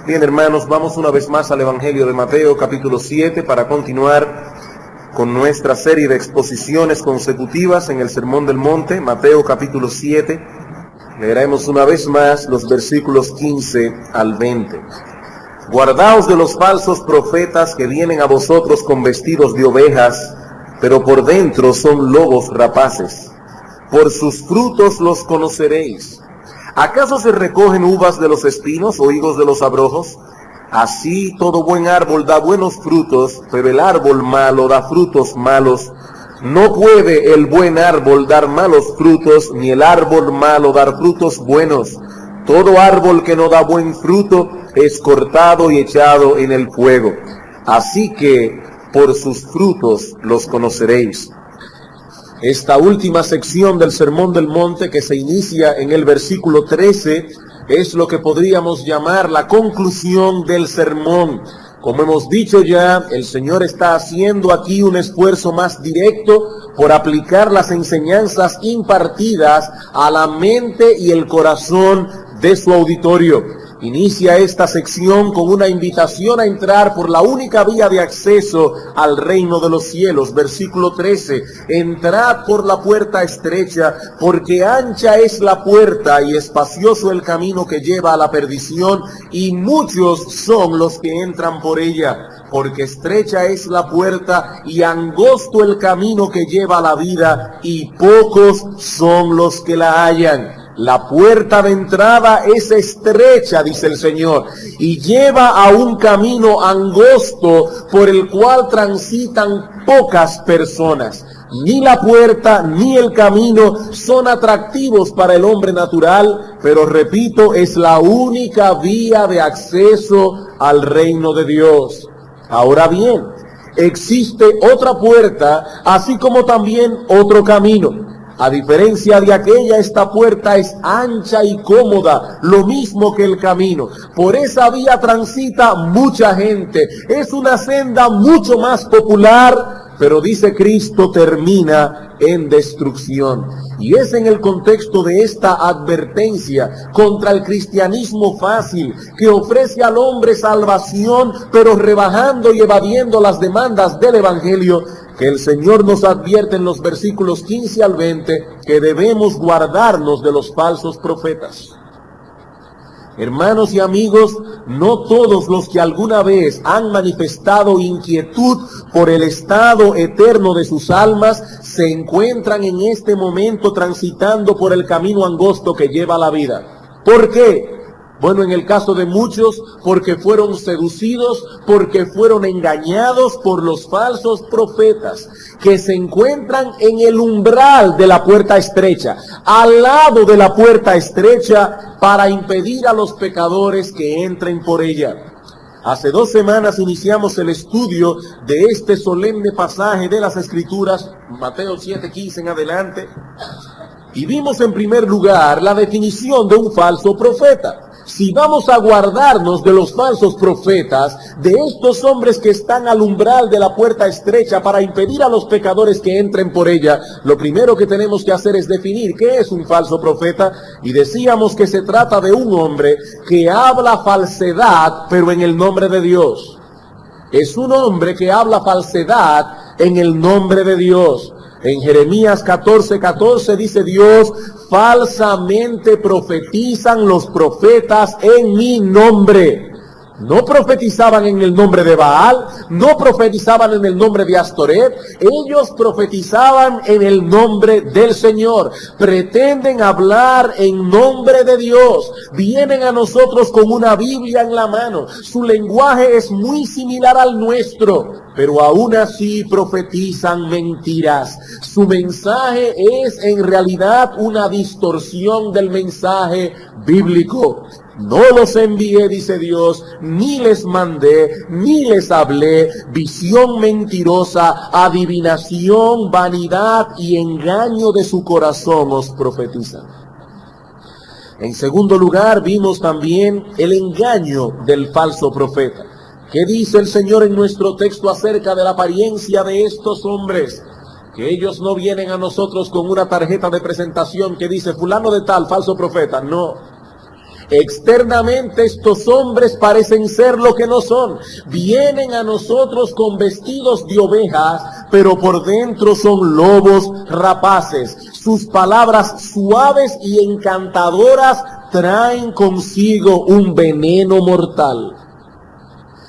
Bien, hermanos, vamos una vez más al Evangelio de Mateo, capítulo 7, para continuar con nuestra serie de exposiciones consecutivas en el Sermón del Monte. Mateo, capítulo 7, leeremos una vez más los versículos 15 al 20. Guardaos de los falsos profetas que vienen a vosotros con vestidos de ovejas, pero por dentro son lobos rapaces. Por sus frutos los conoceréis. ¿Acaso se recogen uvas de los espinos o higos de los abrojos? Así todo buen árbol da buenos frutos, pero el árbol malo da frutos malos. No puede el buen árbol dar malos frutos, ni el árbol malo dar frutos buenos. Todo árbol que no da buen fruto es cortado y echado en el fuego. Así que por sus frutos los conoceréis. Esta última sección del Sermón del Monte, que se inicia en el versículo 13, es lo que podríamos llamar la conclusión del sermón. Como hemos dicho ya, el Señor está haciendo aquí un esfuerzo más directo por aplicar las enseñanzas impartidas a la mente y el corazón de su auditorio. Inicia esta sección con una invitación a entrar por la única vía de acceso al reino de los cielos. Versículo 13, entrad por la puerta estrecha, porque ancha es la puerta y espacioso el camino que lleva a la perdición, y muchos son los que entran por ella. Porque estrecha es la puerta y angosto el camino que lleva a la vida, y pocos son los que la hallan. La puerta de entrada es estrecha, dice el Señor, y lleva a un camino angosto por el cual transitan pocas personas. Ni la puerta ni el camino son atractivos para el hombre natural, pero repito, es la única vía de acceso al reino de Dios. Ahora bien, existe otra puerta, así como también otro camino. A diferencia de aquella, esta puerta es ancha y cómoda, lo mismo que el camino. Por esa vía transita mucha gente. Es una senda mucho más popular, pero dice Cristo, termina en destrucción. Y es en el contexto de esta advertencia contra el cristianismo fácil, que ofrece al hombre salvación, pero rebajando y evadiendo las demandas del Evangelio, que el Señor nos advierte en los versículos 15 al 20 que debemos guardarnos de los falsos profetas. Hermanos y amigos, no todos los que alguna vez han manifestado inquietud por el estado eterno de sus almas se encuentran en este momento transitando por el camino angosto que lleva a la vida. ¿Por qué? Bueno, en el caso de muchos, porque fueron seducidos, porque fueron engañados por los falsos profetas, que se encuentran en el umbral de la puerta estrecha, al lado de la puerta estrecha, para impedir a los pecadores que entren por ella. Hace 2 semanas iniciamos el estudio de este solemne pasaje de las Escrituras, Mateo 7:15 en adelante, y vimos en primer lugar la definición de un falso profeta. Si vamos a guardarnos de los falsos profetas, de estos hombres que están al umbral de la puerta estrecha para impedir a los pecadores que entren por ella, lo primero que tenemos que hacer es definir qué es un falso profeta. Y decíamos que se trata de un hombre que habla falsedad, pero en el nombre de Dios. Es un hombre que habla falsedad en el nombre de Dios. En Jeremías 14:14 dice Dios, falsamente profetizan los profetas en mi nombre. No profetizaban en el nombre de Baal, no profetizaban en el nombre de Astoret, ellos profetizaban en el nombre del Señor. Pretenden hablar en nombre de Dios, vienen a nosotros con una Biblia en la mano, su lenguaje es muy similar al nuestro, pero aún así profetizan mentiras. Su mensaje es en realidad una distorsión del mensaje bíblico. No los envié, dice Dios, ni les mandé, ni les hablé. Visión mentirosa, adivinación, vanidad y engaño de su corazón os profetizan. En segundo lugar, vimos también el engaño del falso profeta. ¿Qué dice el Señor en nuestro texto acerca de la apariencia de estos hombres? Que ellos no vienen a nosotros con una tarjeta de presentación que dice fulano de tal, falso profeta. No. Externamente estos hombres parecen ser lo que no son. Vienen a nosotros con vestidos de ovejas, pero por dentro son lobos rapaces. Sus palabras suaves y encantadoras traen consigo un veneno mortal.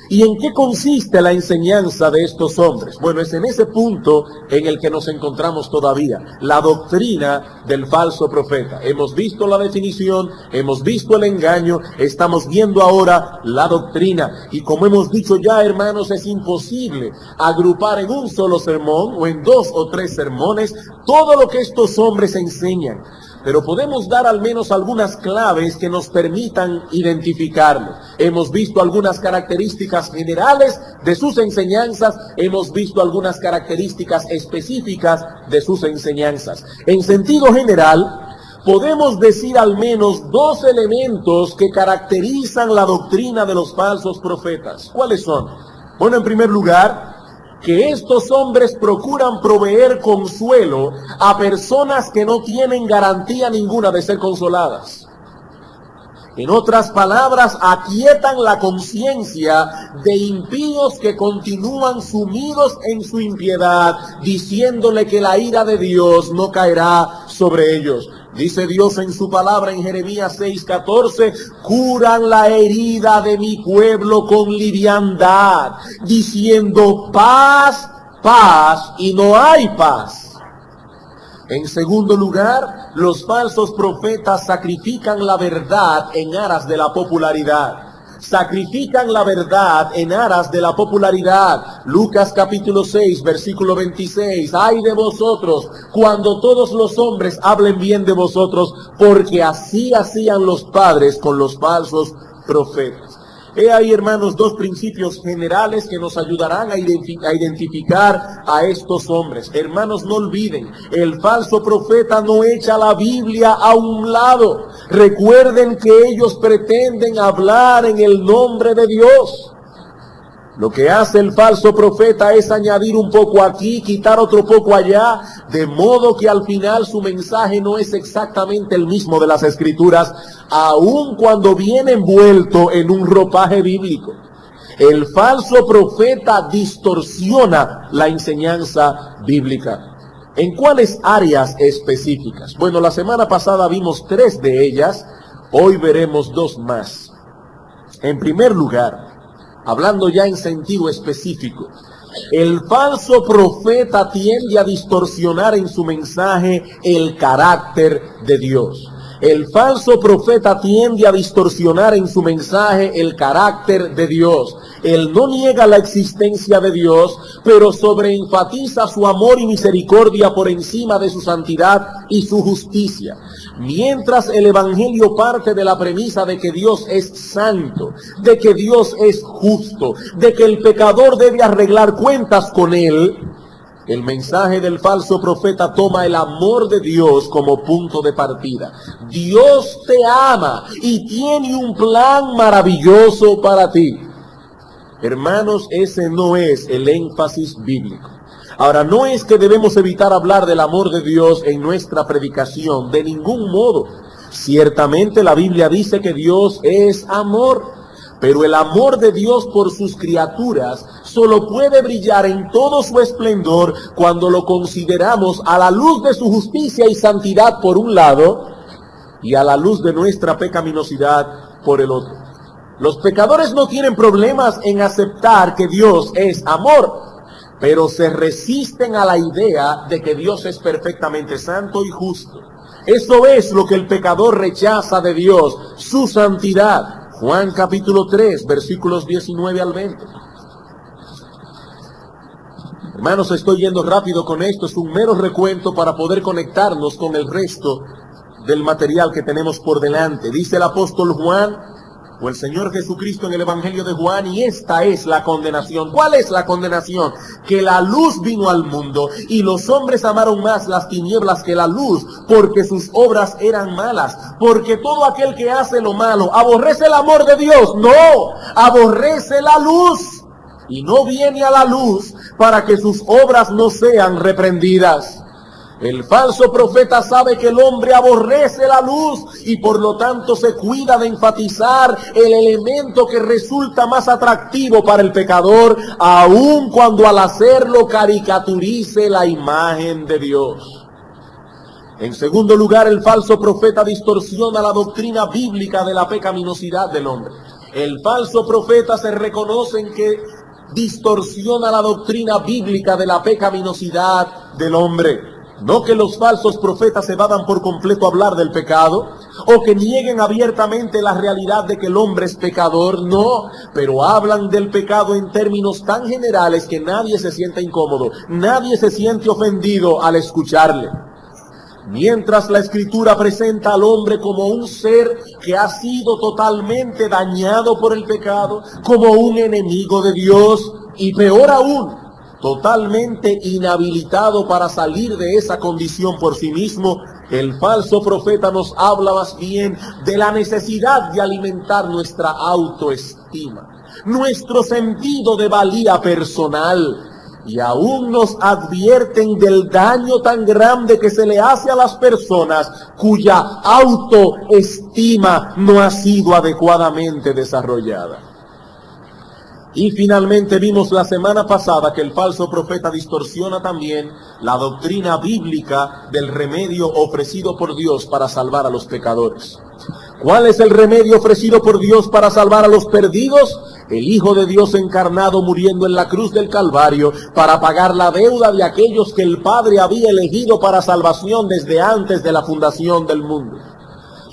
¿Y en qué consiste la enseñanza de estos hombres? Bueno, es en ese punto en el que nos encontramos todavía, la doctrina del falso profeta. Hemos visto la definición, hemos visto el engaño, estamos viendo ahora la doctrina. Y como hemos dicho ya, hermanos, es imposible agrupar en un solo sermón o en 2 o 3 sermones todo lo que estos hombres enseñan. Pero podemos dar al menos algunas claves que nos permitan identificarlo. Hemos visto algunas características generales de sus enseñanzas, hemos visto algunas características específicas de sus enseñanzas. En sentido general, podemos decir al menos 2 elementos que caracterizan la doctrina de los falsos profetas. ¿Cuáles son? Bueno, en primer lugar, que estos hombres procuran proveer consuelo a personas que no tienen garantía ninguna de ser consoladas. En otras palabras, aquietan la conciencia de impíos que continúan sumidos en su impiedad, diciéndole que la ira de Dios no caerá sobre ellos. Dice Dios en su palabra en Jeremías 6:14, curan la herida de mi pueblo con liviandad, diciendo paz, paz, y no hay paz. En segundo lugar, los falsos profetas sacrifican la verdad en aras de la popularidad. Sacrifican la verdad en aras de la popularidad. Lucas capítulo 6, versículo 26. Ay de vosotros, cuando todos los hombres hablen bien de vosotros, porque así hacían los padres con los falsos profetas. He ahí, hermanos, 2 principios generales que nos ayudarán a identificar a estos hombres. Hermanos, no olviden, el falso profeta no echa la Biblia a un lado. Recuerden que ellos pretenden hablar en el nombre de Dios. Lo que hace el falso profeta es añadir un poco aquí, quitar otro poco allá, de modo que al final su mensaje no es exactamente el mismo de las Escrituras, aun cuando viene envuelto en un ropaje bíblico. El falso profeta distorsiona la enseñanza bíblica. ¿En cuáles áreas específicas? Bueno, la semana pasada vimos 3 de ellas, hoy veremos 2 más. En primer lugar, hablando ya en sentido específico, el falso profeta tiende a distorsionar en su mensaje el carácter de Dios. El falso profeta tiende a distorsionar en su mensaje el carácter de Dios. Él no niega la existencia de Dios, pero sobreenfatiza su amor y misericordia por encima de su santidad y su justicia. Mientras el Evangelio parte de la premisa de que Dios es santo, de que Dios es justo, de que el pecador debe arreglar cuentas con él, el mensaje del falso profeta toma el amor de Dios como punto de partida. Dios te ama y tiene un plan maravilloso para ti. Hermanos, ese no es el énfasis bíblico. Ahora, no es que debemos evitar hablar del amor de Dios en nuestra predicación, de ningún modo. Ciertamente la Biblia dice que Dios es amor, pero el amor de Dios por sus criaturas solo puede brillar en todo su esplendor cuando lo consideramos a la luz de su justicia y santidad por un lado, y a la luz de nuestra pecaminosidad por el otro. Los pecadores no tienen problemas en aceptar que Dios es amor, pero se resisten a la idea de que Dios es perfectamente santo y justo. Eso es lo que el pecador rechaza de Dios, su santidad. Juan capítulo 3, versículos 19 al 20. Hermanos, estoy yendo rápido con esto, es un mero recuento para poder conectarnos con el resto del material que tenemos por delante. Dice el apóstol Juan, o el Señor Jesucristo en el Evangelio de Juan, y esta es la condenación. ¿Cuál es la condenación? Que la luz vino al mundo, y los hombres amaron más las tinieblas que la luz, porque sus obras eran malas. Porque todo aquel que hace lo malo, ¿aborrece el amor de Dios? No, aborrece la luz, y no viene a la luz para que sus obras no sean reprendidas. El falso profeta sabe que el hombre aborrece la luz y por lo tanto se cuida de enfatizar el elemento que resulta más atractivo para el pecador, aun cuando al hacerlo caricaturice la imagen de Dios. En segundo lugar, el falso profeta distorsiona la doctrina bíblica de la pecaminosidad del hombre. El falso profeta se reconoce en que distorsiona la doctrina bíblica de la pecaminosidad del hombre. No que los falsos profetas se vayan por completo a hablar del pecado, o que nieguen abiertamente la realidad de que el hombre es pecador, no, pero hablan del pecado en términos tan generales que nadie se siente incómodo, nadie se siente ofendido al escucharle. Mientras la Escritura presenta al hombre como un ser que ha sido totalmente dañado por el pecado, como un enemigo de Dios, y peor aún, totalmente inhabilitado para salir de esa condición por sí mismo, el falso profeta nos habla más bien de la necesidad de alimentar nuestra autoestima, nuestro sentido de valía personal, y aún nos advierten del daño tan grande que se le hace a las personas cuya autoestima no ha sido adecuadamente desarrollada. Y finalmente vimos la semana pasada que el falso profeta distorsiona también la doctrina bíblica del remedio ofrecido por Dios para salvar a los pecadores. ¿Cuál es el remedio ofrecido por Dios para salvar a los perdidos? El Hijo de Dios encarnado muriendo en la cruz del Calvario para pagar la deuda de aquellos que el Padre había elegido para salvación desde antes de la fundación del mundo.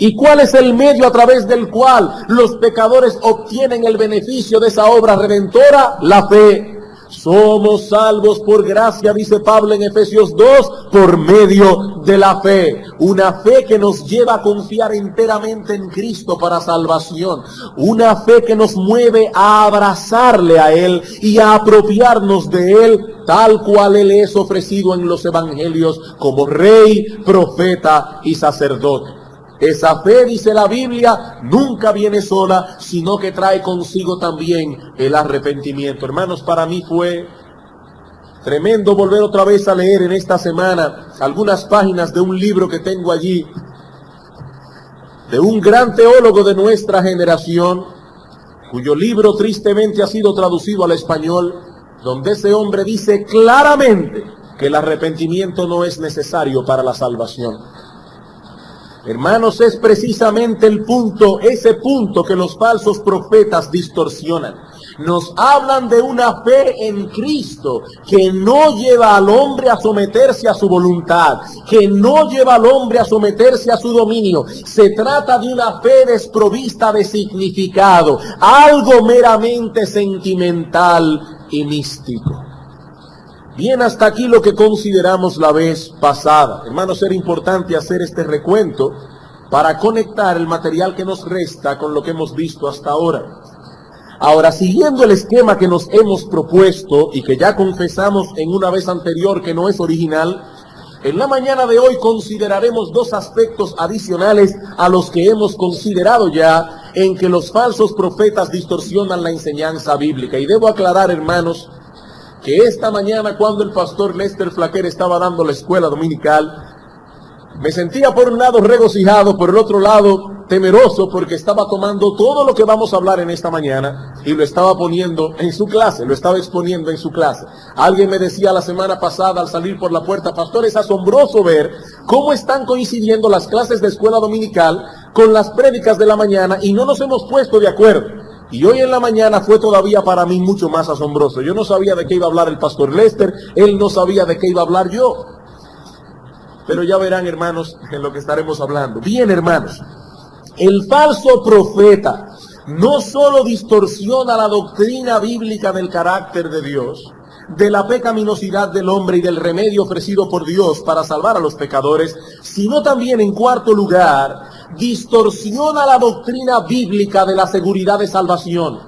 ¿Y cuál es el medio a través del cual los pecadores obtienen el beneficio de esa obra redentora? La fe. Somos salvos por gracia, dice Pablo en Efesios 2, por medio de la fe. Una fe que nos lleva a confiar enteramente en Cristo para salvación. Una fe que nos mueve a abrazarle a Él y a apropiarnos de Él tal cual Él es ofrecido en los evangelios como Rey, profeta y sacerdote. Esa fe, dice la Biblia, nunca viene sola, sino que trae consigo también el arrepentimiento. Hermanos, para mí fue tremendo volver otra vez a leer en esta semana algunas páginas de un libro que tengo allí, de un gran teólogo de nuestra generación, cuyo libro tristemente ha sido traducido al español, donde ese hombre dice claramente que el arrepentimiento no es necesario para la salvación. Hermanos, es precisamente el punto, ese punto que los falsos profetas distorsionan. Nos hablan de una fe en Cristo que no lleva al hombre a someterse a su voluntad, que no lleva al hombre a someterse a su dominio. Se trata de una fe desprovista de significado, algo meramente sentimental y místico. Bien, hasta aquí lo que consideramos la vez pasada. Hermanos, era importante hacer este recuento para conectar el material que nos resta con lo que hemos visto hasta ahora. Ahora, siguiendo el esquema que nos hemos propuesto y que ya confesamos en una vez anterior que no es original, en la mañana de hoy consideraremos dos aspectos adicionales a los que hemos considerado ya en que los falsos profetas distorsionan la enseñanza bíblica. Y debo aclarar, hermanos, que esta mañana cuando el pastor Lester Flaquer estaba dando la escuela dominical, me sentía por un lado regocijado, por el otro lado temeroso, porque estaba tomando todo lo que vamos a hablar en esta mañana y lo estaba poniendo en su clase, lo estaba exponiendo en su clase. Alguien me decía la semana pasada al salir por la puerta: pastor, es asombroso ver cómo están coincidiendo las clases de escuela dominical con las prédicas de la mañana y no nos hemos puesto de acuerdo. Y hoy en la mañana fue todavía para mí mucho más asombroso. Yo no sabía de qué iba a hablar el pastor Lester, él no sabía de qué iba a hablar yo. Pero ya verán, hermanos, en lo que estaremos hablando. Bien, hermanos, el falso profeta no solo distorsiona la doctrina bíblica del carácter de Dios, de la pecaminosidad del hombre y del remedio ofrecido por Dios para salvar a los pecadores, sino también, en cuarto lugar, distorsiona la doctrina bíblica de la seguridad de salvación.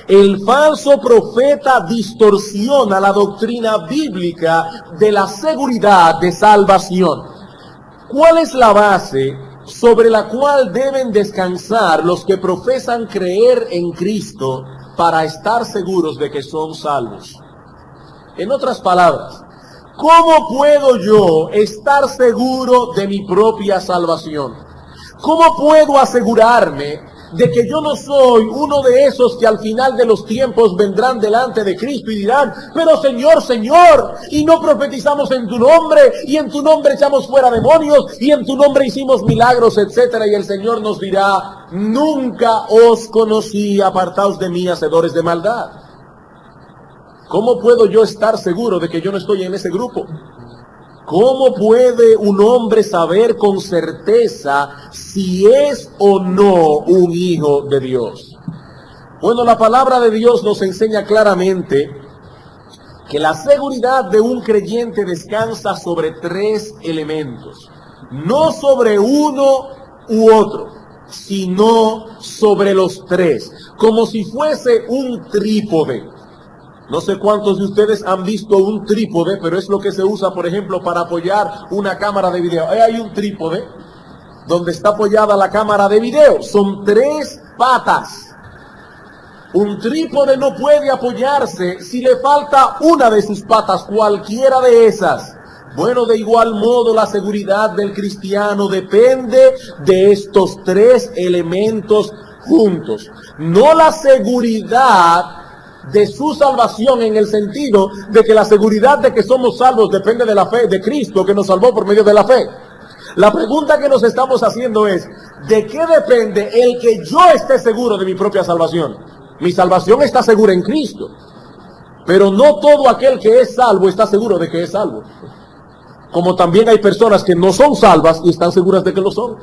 El falso profeta distorsiona la doctrina bíblica de la seguridad de salvación. ¿Cuál es la base sobre la cual deben descansar los que profesan creer en Cristo para estar seguros de que son salvos? En otras palabras, ¿Cómo puedo yo estar seguro de mi propia salvación? ¿Cómo puedo asegurarme de que yo no soy uno de esos que al final de los tiempos vendrán delante de Cristo y dirán, pero Señor, Señor, y no profetizamos en tu nombre, y en tu nombre echamos fuera demonios, y en tu nombre hicimos milagros, etcétera? Y el Señor nos dirá, nunca os conocí, apartaos de mí, hacedores de maldad. ¿Cómo puedo yo estar seguro de que yo no estoy en ese grupo? ¿Cómo puede un hombre saber con certeza si es o no un hijo de Dios? Bueno, la palabra de Dios nos enseña claramente que la seguridad de un creyente descansa sobre tres elementos. No sobre uno u otro, sino sobre los tres, como si fuese un trípode. No sé cuántos de ustedes han visto un trípode, pero es lo que se usa, por ejemplo, para apoyar una cámara de video. Ahí hay un trípode donde está apoyada la cámara de video. Son tres patas. Un trípode no puede apoyarse si le falta una de sus patas, cualquiera de esas. Bueno, de igual modo, la seguridad del cristiano depende de estos tres elementos juntos. No la seguridad de su salvación en el sentido de que la seguridad de que somos salvos depende de la fe de Cristo que nos salvó por medio de la fe. La pregunta que nos estamos haciendo es, ¿de qué depende el que yo esté seguro de mi propia salvación? Mi salvación está segura en Cristo, pero no todo aquel que es salvo está seguro de que es salvo. Como también hay personas que no son salvas y están seguras de que lo son.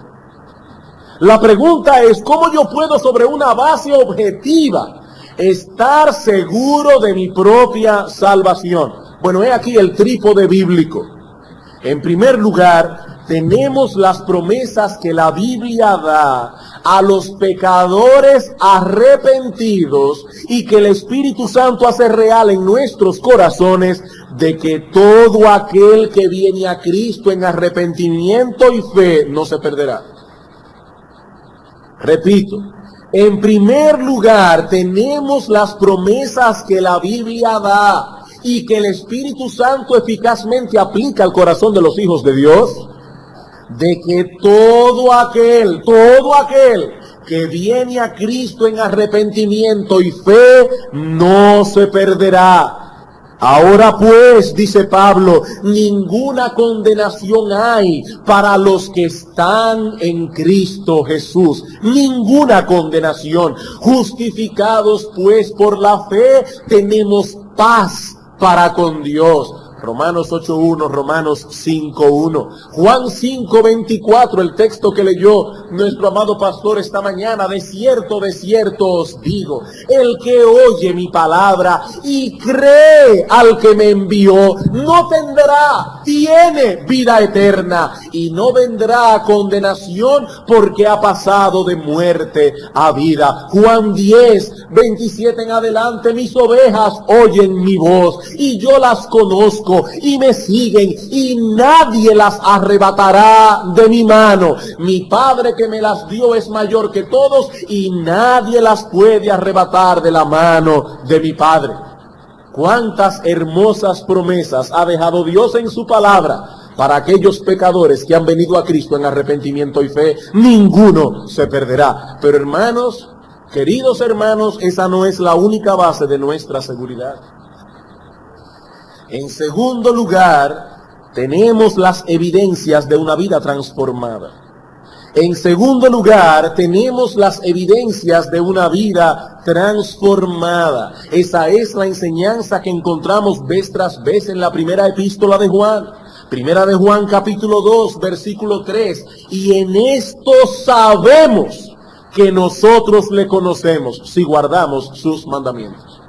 La pregunta es, ¿cómo yo puedo sobre una base objetiva estar seguro de mi propia salvación? Bueno, he aquí el trípode bíblico. En primer lugar, tenemos las promesas que la Biblia da a los pecadores arrepentidos y que el Espíritu Santo hace real en nuestros corazones, de que todo aquel que viene a Cristo en arrepentimiento y fe no se perderá. Repito, en primer lugar, tenemos las promesas que la Biblia da y que el Espíritu Santo eficazmente aplica al corazón de los hijos de Dios, de que todo aquel que viene a Cristo en arrepentimiento y fe no se perderá. Ahora pues, dice Pablo, ninguna condenación hay para los que están en Cristo Jesús. Ninguna condenación. Justificados pues por la fe, tenemos paz para con Dios. Romanos 8.1, Romanos 5.1, Juan 5.24, el texto que leyó nuestro amado pastor esta mañana. De cierto os digo, el que oye mi palabra y cree al que me envió, tiene vida eterna y no vendrá a condenación, porque ha pasado de muerte a vida. Juan 10.27 en adelante, mis ovejas oyen mi voz y yo las conozco y me siguen y nadie las arrebatará de mi mano. Mi Padre que me las dio es mayor que todos y nadie las puede arrebatar de la mano de mi Padre. Cuántas hermosas promesas ha dejado Dios en su palabra para aquellos pecadores que han venido a Cristo en arrepentimiento y fe. Ninguno se perderá. Pero hermanos, queridos hermanos, esa no es la única base de nuestra seguridad. En segundo lugar, tenemos las evidencias de una vida transformada. En segundo lugar, tenemos las evidencias de una vida transformada. Esa es la enseñanza que encontramos vez tras vez en la primera epístola de Juan. Primera de Juan capítulo 2, versículo 3. Y en esto sabemos que nosotros le conocemos, si guardamos sus mandamientos.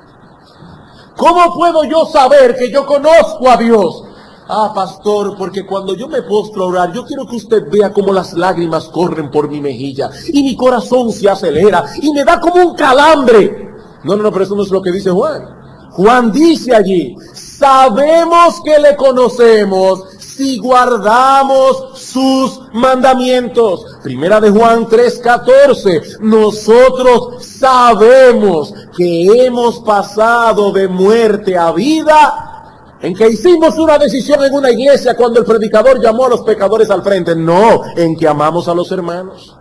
¿Cómo puedo yo saber que yo conozco a Dios? Ah, pastor, porque cuando yo me postro a orar, yo quiero que usted vea cómo las lágrimas corren por mi mejilla y mi corazón se acelera y me da como un calambre. No, pero eso no es lo que dice Juan. Juan dice allí, sabemos que le conocemos si guardamos sus mandamientos. Primera de Juan 3:14, nosotros sabemos que hemos pasado de muerte a vida en que hicimos una decisión en una iglesia cuando el predicador llamó a los pecadores al frente. No, en que amamos a los hermanos.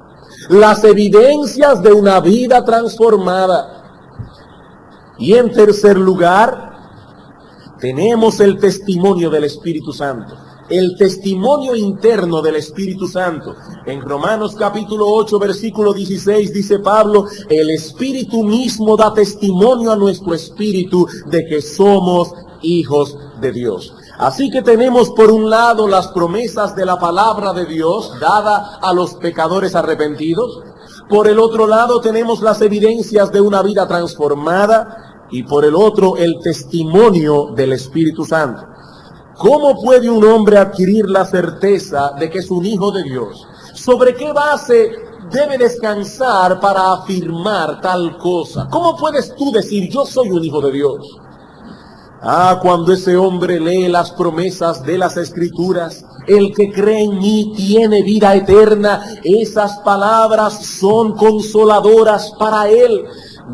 Las evidencias de una vida transformada. Y en tercer lugar, tenemos el testimonio del Espíritu Santo. El testimonio interno del Espíritu Santo. En Romanos capítulo 8, versículo 16 dice Pablo: el Espíritu mismo da testimonio a nuestro espíritu de que somos hijos de Dios. Así que tenemos por un lado las promesas de la palabra de Dios dada a los pecadores arrepentidos. Por el otro lado tenemos las evidencias de una vida transformada. Y por el otro el testimonio del Espíritu Santo. ¿Cómo puede un hombre adquirir la certeza de que es un hijo de Dios? ¿Sobre qué base debe descansar para afirmar tal cosa? ¿Cómo puedes tú decir yo soy un hijo de Dios? Cuando ese hombre lee las promesas de las Escrituras, el que cree en mí tiene vida eterna. Esas palabras son consoladoras para él.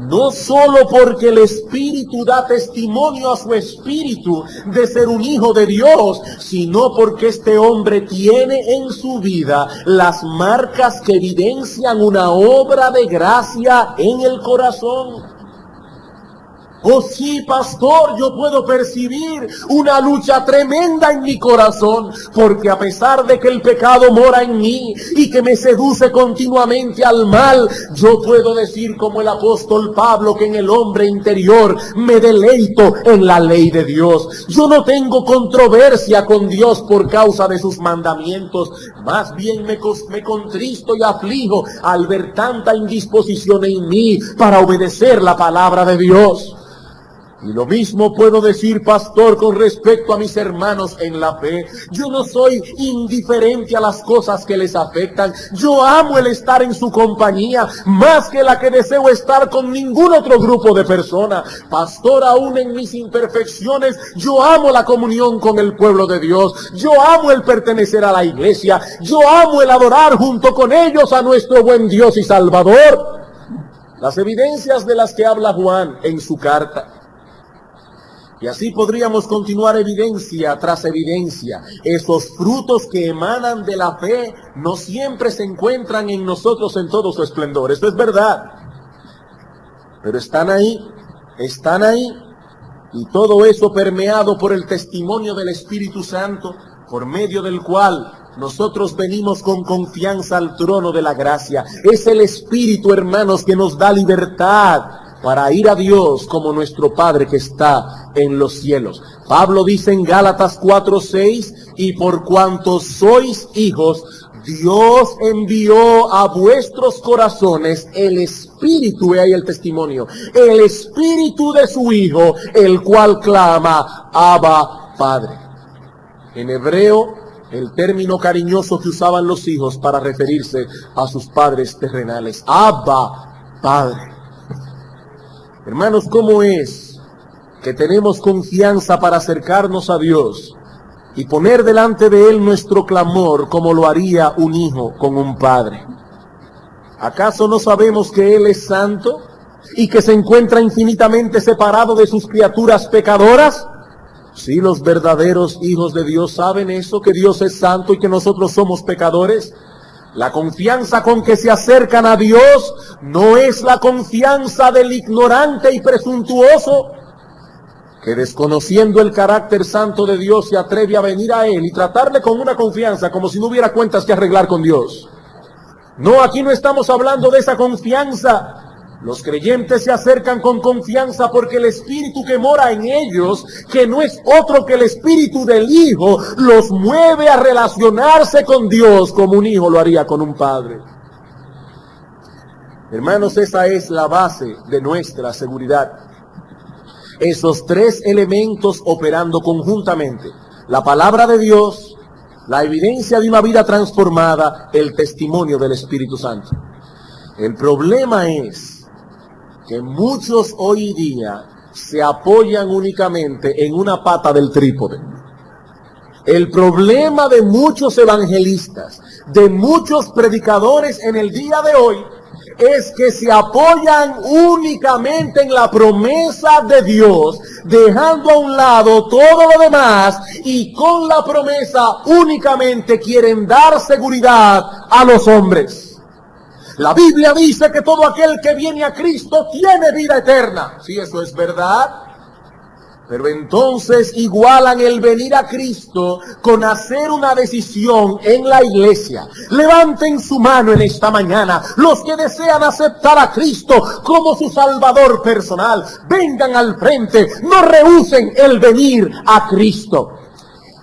No solo porque el Espíritu da testimonio a su espíritu de ser un hijo de Dios, sino porque este hombre tiene en su vida las marcas que evidencian una obra de gracia en el corazón. Oh sí, pastor, yo puedo percibir una lucha tremenda en mi corazón, porque a pesar de que el pecado mora en mí y que me seduce continuamente al mal, yo puedo decir como el apóstol Pablo que en el hombre interior me deleito en la ley de Dios. Yo no tengo controversia con Dios por causa de sus mandamientos, más bien me contristo y aflijo al ver tanta indisposición en mí para obedecer la palabra de Dios. Y lo mismo puedo decir, pastor, con respecto a mis hermanos en la fe. Yo no soy indiferente a las cosas que les afectan. Yo amo el estar en su compañía, más que la que deseo estar con ningún otro grupo de personas. Pastor, aún en mis imperfecciones, yo amo la comunión con el pueblo de Dios. Yo amo el pertenecer a la iglesia. Yo amo el adorar junto con ellos a nuestro buen Dios y Salvador. Las evidencias de las que habla Juan en su carta. Y así podríamos continuar evidencia tras evidencia. Esos frutos que emanan de la fe no siempre se encuentran en nosotros en todo su esplendor. Esto es verdad. Pero están ahí. Y todo eso permeado por el testimonio del Espíritu Santo, por medio del cual nosotros venimos con confianza al trono de la gracia. Es el Espíritu, hermanos, que nos da libertad para ir a Dios como nuestro Padre que está en los cielos. Pablo dice en Gálatas 4:6, y por cuanto sois hijos, Dios envió a vuestros corazones el Espíritu, y ahí el testimonio, el Espíritu de su Hijo, el cual clama, Abba, Padre. En hebreo, el término cariñoso que usaban los hijos para referirse a sus padres terrenales, Abba, Padre. Hermanos, ¿cómo es que tenemos confianza para acercarnos a Dios y poner delante de Él nuestro clamor como lo haría un hijo con un padre? ¿Acaso no sabemos que Él es santo y que se encuentra infinitamente separado de sus criaturas pecadoras? Sí, los verdaderos hijos de Dios saben eso, que Dios es santo y que nosotros somos pecadores. La confianza con que se acercan a Dios no es la confianza del ignorante y presuntuoso, que desconociendo el carácter santo de Dios se atreve a venir a Él y tratarle con una confianza como si no hubiera cuentas que arreglar con Dios. No, aquí no estamos hablando de esa confianza. Los creyentes se acercan con confianza porque el Espíritu que mora en ellos, que no es otro que el Espíritu del Hijo, los mueve a relacionarse con Dios como un hijo lo haría con un padre. Hermanos, esa es la base de nuestra seguridad. Esos tres elementos operando conjuntamente: la palabra de Dios, la evidencia de una vida transformada, el testimonio del Espíritu Santo. El problema es que muchos hoy día se apoyan únicamente en una pata del trípode. El problema de muchos evangelistas, de muchos predicadores en el día de hoy, es que se apoyan únicamente en la promesa de Dios, dejando a un lado todo lo demás, y con la promesa únicamente quieren dar seguridad a los hombres. La Biblia dice que todo aquel que viene a Cristo tiene vida eterna. Sí, eso es verdad. Pero entonces igualan el venir a Cristo con hacer una decisión en la iglesia. Levanten su mano en esta mañana los que desean aceptar a Cristo como su Salvador personal. Vengan al frente, no rehúsen el venir a Cristo.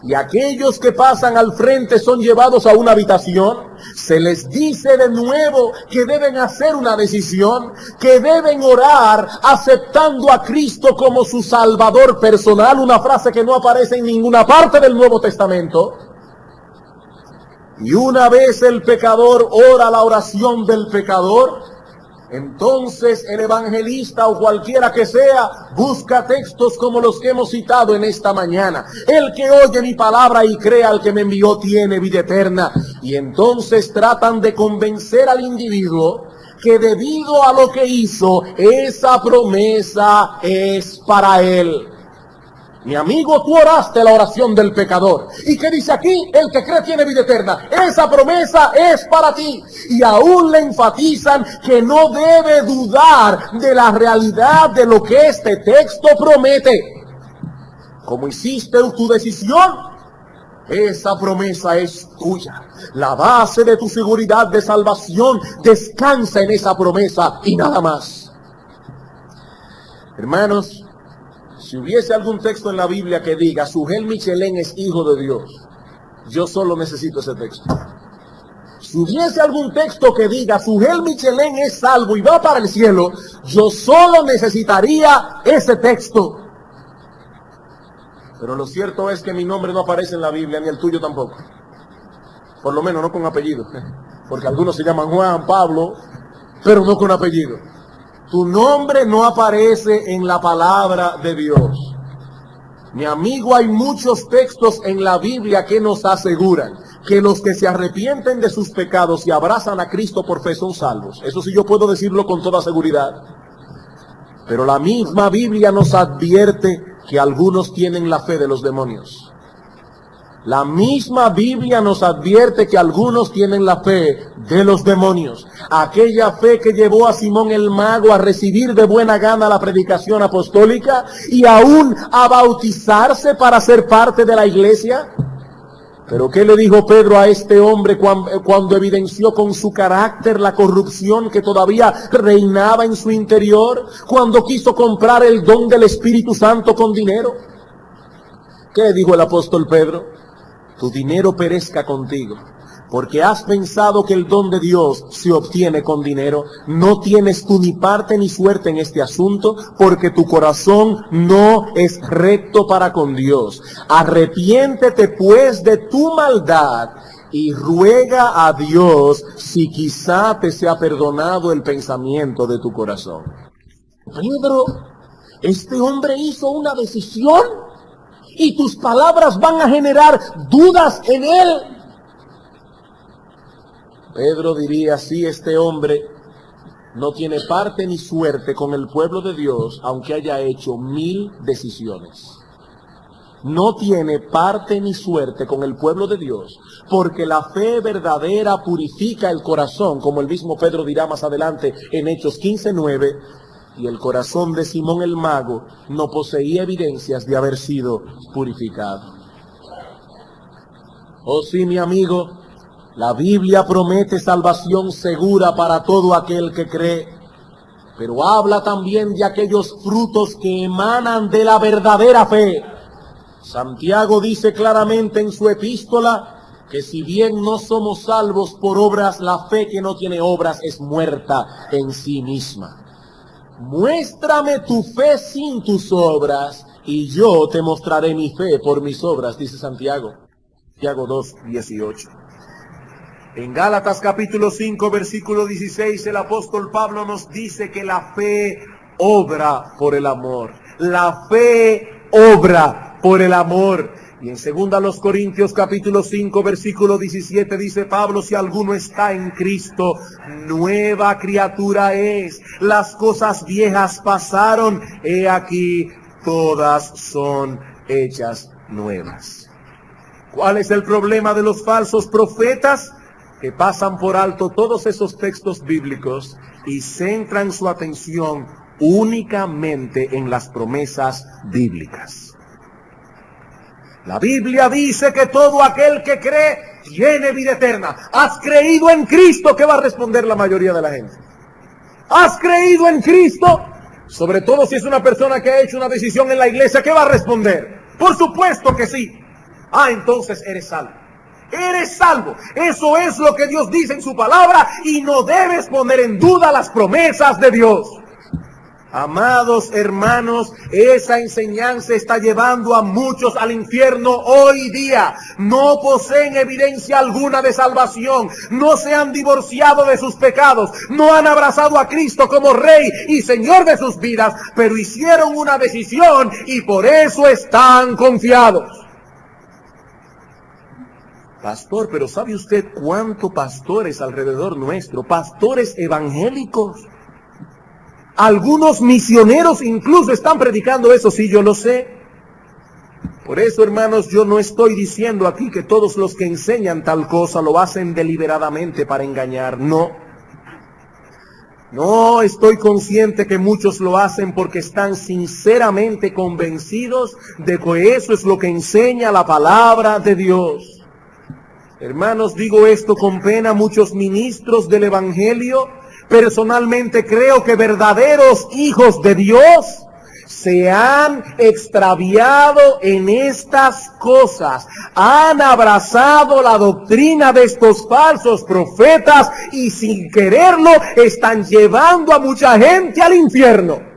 Y aquellos que pasan al frente son llevados a una habitación. Se les dice de nuevo que deben hacer una decisión, que deben orar aceptando a Cristo como su Salvador personal, una frase que no aparece en ninguna parte del Nuevo Testamento. Y una vez el pecador ora la oración del pecador, entonces el evangelista o cualquiera que sea busca textos como los que hemos citado en esta mañana. El que oye mi palabra y crea al que me envió tiene vida eterna. Y entonces tratan de convencer al individuo que debido a lo que hizo, esa promesa es para él. Mi amigo, tú oraste la oración del pecador. ¿Y qué dice aquí? El que cree tiene vida eterna. Esa promesa es para ti. Y aún le enfatizan que no debe dudar de la realidad de lo que este texto promete. Como hiciste tu decisión, esa promesa es tuya. La base de tu seguridad de salvación descansa en esa promesa y nada más. Hermanos, si hubiese algún texto en la Biblia que diga Sugel Michelén es hijo de Dios, yo solo necesito ese texto. Si hubiese algún texto que diga Sugel Michelén es salvo y va para el cielo, yo solo necesitaría ese texto. Pero lo cierto es que mi nombre no aparece en la Biblia, ni el tuyo tampoco. Por lo menos no con apellido. Porque algunos se llaman Juan, Pablo, pero no con apellido. Tu nombre no aparece en la palabra de Dios. Mi amigo, hay muchos textos en la Biblia que nos aseguran que los que se arrepienten de sus pecados y abrazan a Cristo por fe son salvos. Eso sí yo puedo decirlo con toda seguridad. Pero la misma Biblia nos advierte que algunos tienen la fe de los demonios. La misma Biblia nos advierte que algunos tienen la fe de los demonios. Aquella fe que llevó a Simón el mago a recibir de buena gana la predicación apostólica y aún a bautizarse para ser parte de la iglesia. Pero ¿qué le dijo Pedro a este hombre cuando evidenció con su carácter la corrupción que todavía reinaba en su interior? Cuando quiso comprar el don del Espíritu Santo con dinero. ¿Qué dijo el apóstol Pedro? Tu dinero perezca contigo, porque has pensado que el don de Dios se obtiene con dinero. No tienes tú ni parte ni suerte en este asunto, porque tu corazón no es recto para con Dios. Arrepiéntete pues de tu maldad y ruega a Dios si quizá te sea perdonado el pensamiento de tu corazón. Pedro, este hombre hizo una decisión y tus palabras van a generar dudas en él. Pedro diría, sí, este hombre no tiene parte ni suerte con el pueblo de Dios, aunque haya hecho 1000 decisiones. No tiene parte ni suerte con el pueblo de Dios, porque la fe verdadera purifica el corazón, como el mismo Pedro dirá más adelante en Hechos 15:9, y el corazón de Simón el mago no poseía evidencias de haber sido purificado. Oh sí, mi amigo, la Biblia promete salvación segura para todo aquel que cree, pero habla también de aquellos frutos que emanan de la verdadera fe. Santiago dice claramente en su epístola que si bien no somos salvos por obras, la fe que no tiene obras es muerta en sí misma. Muéstrame tu fe sin tus obras, y yo te mostraré mi fe por mis obras, dice Santiago. Santiago 2:18. En Gálatas capítulo 5, versículo 16, el apóstol Pablo nos dice que la fe obra por el amor. La fe obra por el amor. Y en 2 Corintios capítulo 5 versículo 17 dice Pablo: si alguno está en Cristo, nueva criatura es. Las cosas viejas pasaron, he aquí todas son hechas nuevas. ¿Cuál es el problema de los falsos profetas? Que pasan por alto todos esos textos bíblicos y centran su atención únicamente en las promesas bíblicas. La Biblia dice que todo aquel que cree tiene vida eterna. ¿Has creído en Cristo? ¿Qué va a responder la mayoría de la gente? ¿Has creído en Cristo? Sobre todo si es una persona que ha hecho una decisión en la iglesia, ¿qué va a responder? Por supuesto que sí. Entonces eres salvo. Eres salvo. Eso es lo que Dios dice en su palabra y no debes poner en duda las promesas de Dios. Amados hermanos, esa enseñanza está llevando a muchos al infierno hoy día. No poseen evidencia alguna de salvación, no se han divorciado de sus pecados, no han abrazado a Cristo como Rey y Señor de sus vidas, pero hicieron una decisión y por eso están confiados. Pastor, pero ¿sabe usted cuántos pastores alrededor nuestro? Pastores evangélicos. Algunos misioneros incluso están predicando eso, sí, yo lo sé. Por eso, hermanos, yo no estoy diciendo aquí que todos los que enseñan tal cosa lo hacen deliberadamente para engañar, no. No, estoy consciente que muchos lo hacen porque están sinceramente convencidos de que eso es lo que enseña la palabra de Dios. Hermanos, digo esto con pena, muchos ministros del Evangelio, personalmente creo que verdaderos hijos de Dios se han extraviado en estas cosas, han abrazado la doctrina de estos falsos profetas y sin quererlo están llevando a mucha gente al infierno.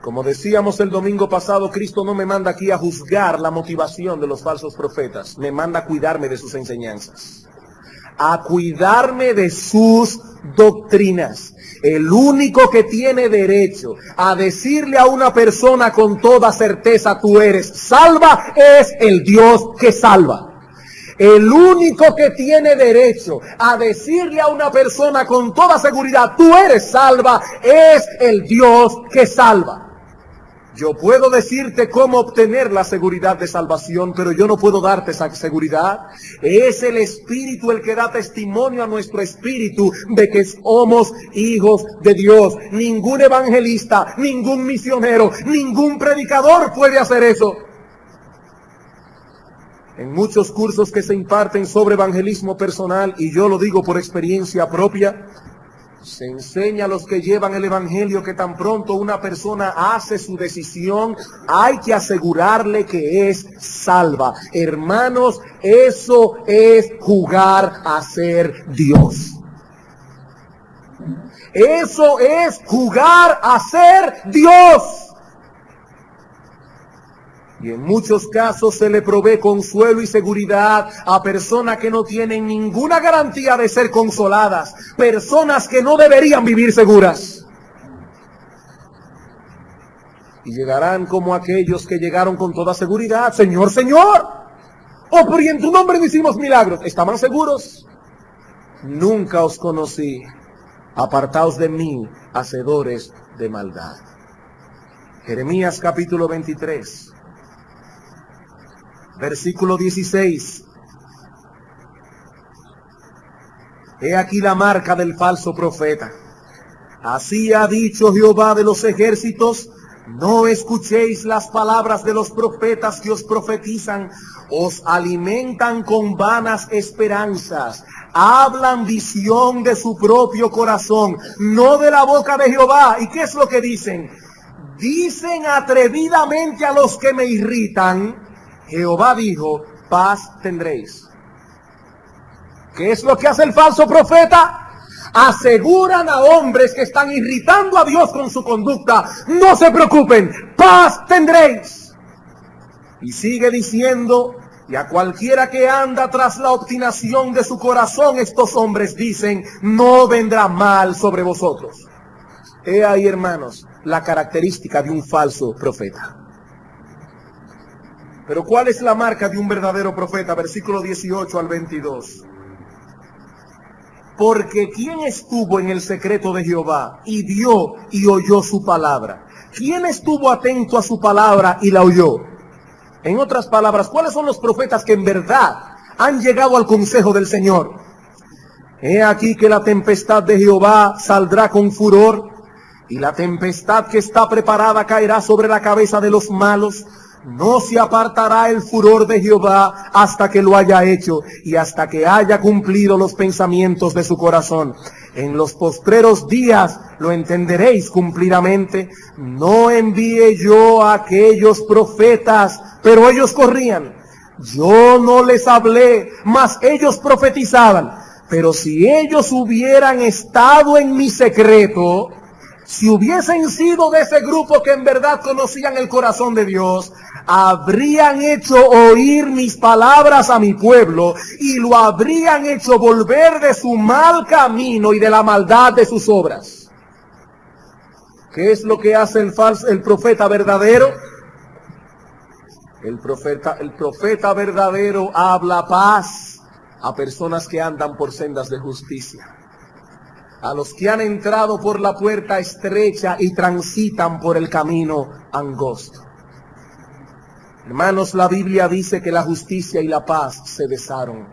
Como decíamos el domingo pasado, Cristo no me manda aquí a juzgar la motivación de los falsos profetas, me manda a cuidarme de sus enseñanzas, a cuidarme de sus doctrinas. El único que tiene derecho a decirle a una persona con toda certeza tú eres salva es el Dios que salva. El único que tiene derecho a decirle a una persona con toda seguridad tú eres salva es el Dios que salva. Yo puedo decirte cómo obtener la seguridad de salvación, pero yo no puedo darte esa seguridad. Es el Espíritu el que da testimonio a nuestro espíritu de que somos hijos de Dios. Ningún evangelista, ningún misionero, ningún predicador puede hacer eso. En muchos cursos que se imparten sobre evangelismo personal, y yo lo digo por experiencia propia, se enseña a los que llevan el evangelio que tan pronto una persona hace su decisión, hay que asegurarle que es salva. Hermanos, eso es jugar a ser Dios. Eso es jugar a ser Dios. Y en muchos casos se le provee consuelo y seguridad a personas que no tienen ninguna garantía de ser consoladas, personas que no deberían vivir seguras. Y llegarán como aquellos que llegaron con toda seguridad, Señor, Señor, pero y en tu nombre no hicimos milagros. ¿Estaban seguros? Nunca os conocí, apartaos de mí, hacedores de maldad. Jeremías capítulo 23. Versículo 16. He aquí la marca del falso profeta. Así ha dicho Jehová de los ejércitos: no escuchéis las palabras de los profetas que os profetizan, os alimentan con vanas esperanzas, hablan visión de su propio corazón, no de la boca de Jehová. ¿Y qué es lo que dicen? Dicen atrevidamente a los que me irritan: Jehová dijo, paz tendréis. ¿Qué es lo que hace el falso profeta? Aseguran a hombres que están irritando a Dios con su conducta: no se preocupen, paz tendréis. Y sigue diciendo, y a cualquiera que anda tras la obstinación de su corazón, estos hombres dicen, no vendrá mal sobre vosotros. He ahí, hermanos, la característica de un falso profeta. Pero ¿cuál es la marca de un verdadero profeta? Versículo 18 al 22. Porque ¿quién estuvo en el secreto de Jehová y vio y oyó su palabra? ¿Quién estuvo atento a su palabra y la oyó? En otras palabras, ¿cuáles son los profetas que en verdad han llegado al consejo del Señor? He aquí que la tempestad de Jehová saldrá con furor, y la tempestad que está preparada caerá sobre la cabeza de los malos. No se apartará el furor de Jehová hasta que lo haya hecho y hasta que haya cumplido los pensamientos de su corazón. En los postreros días lo entenderéis cumplidamente. No envié yo a aquellos profetas, pero ellos corrían. Yo no les hablé, mas ellos profetizaban. Pero si ellos hubieran estado en mi secreto, si hubiesen sido de ese grupo que en verdad conocían el corazón de Dios, habrían hecho oír mis palabras a mi pueblo y lo habrían hecho volver de su mal camino y de la maldad de sus obras. ¿Qué es lo que hace el profeta verdadero? El profeta verdadero habla paz a personas que andan por sendas de justicia, a los que han entrado por la puerta estrecha y transitan por el camino angosto. Hermanos, la Biblia dice que la justicia y la paz se besaron.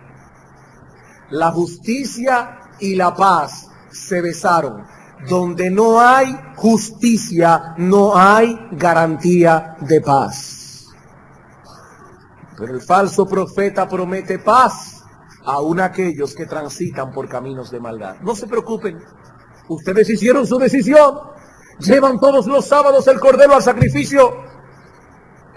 La justicia y la paz se besaron. Donde no hay justicia, no hay garantía de paz. Pero el falso profeta promete paz aún a aquellos que transitan por caminos de maldad. No se preocupen, ustedes hicieron su decisión, llevan todos los sábados el cordero al sacrificio.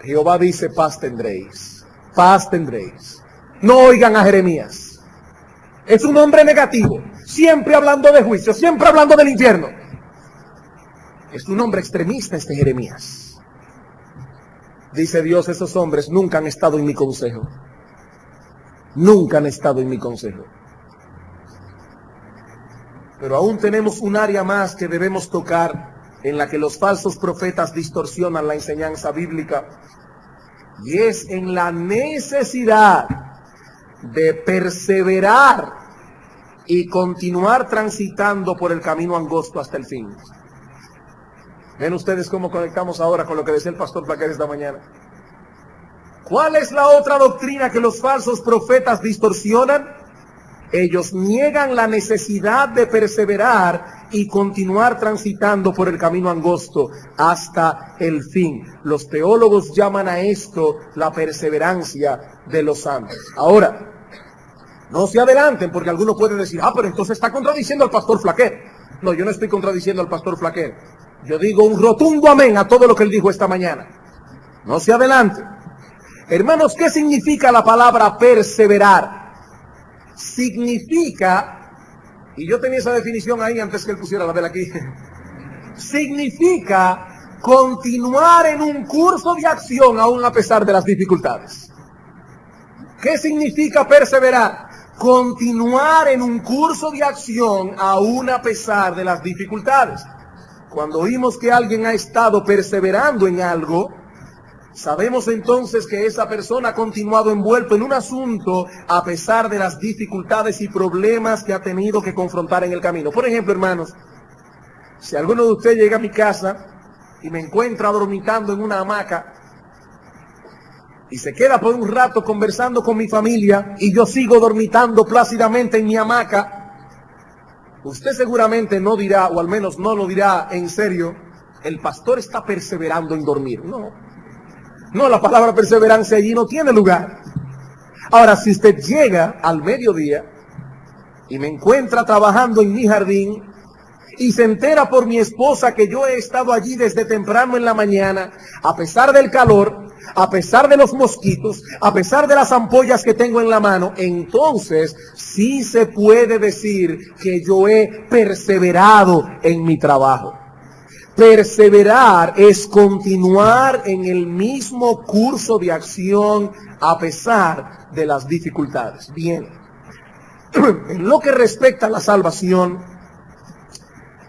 Jehová dice, paz tendréis, paz tendréis. No oigan a Jeremías. Es un hombre negativo, siempre hablando de juicio, siempre hablando del infierno. Es un hombre extremista este Jeremías. Dice Dios, esos hombres nunca han estado en mi consejo. Nunca han estado en mi consejo. Pero aún tenemos un área más que debemos tocar, en la que los falsos profetas distorsionan la enseñanza bíblica, y es en la necesidad de perseverar y continuar transitando por el camino angosto hasta el fin. ¿Ven ustedes cómo conectamos ahora con lo que decía el pastor Flaquer esta mañana? ¿Cuál es la otra doctrina que los falsos profetas distorsionan? Ellos niegan la necesidad de perseverar y continuar transitando por el camino angosto hasta el fin. Los teólogos llaman a esto la perseverancia de los santos. Ahora, no se adelanten, porque alguno puede decir, pero entonces está contradiciendo al pastor Flaquer. No, yo no estoy contradiciendo al pastor Flaquer. Yo digo un rotundo amén a todo lo que él dijo esta mañana. No se adelanten. Hermanos, ¿qué significa la palabra perseverar? Significa, y yo tenía esa definición ahí antes que él pusiera la de aquí, significa continuar en un curso de acción aún a pesar de las dificultades. ¿Qué significa perseverar? Continuar en un curso de acción aún a pesar de las dificultades. Cuando oímos que alguien ha estado perseverando en algo, sabemos entonces que esa persona ha continuado envuelto en un asunto a pesar de las dificultades y problemas que ha tenido que confrontar en el camino. Por ejemplo, hermanos, si alguno de ustedes llega a mi casa y me encuentra dormitando en una hamaca y se queda por un rato conversando con mi familia y yo sigo dormitando plácidamente en mi hamaca, usted seguramente no dirá, o al menos no lo dirá en serio, el pastor está perseverando en dormir. No, la palabra perseverancia allí no tiene lugar. Ahora, si usted llega al mediodía y me encuentra trabajando en mi jardín y se entera por mi esposa que yo he estado allí desde temprano en la mañana, a pesar del calor, a pesar de los mosquitos, a pesar de las ampollas que tengo en la mano, entonces sí se puede decir que yo he perseverado en mi trabajo. Perseverar es continuar en el mismo curso de acción a pesar de las dificultades. Bien, en lo que respecta a la salvación,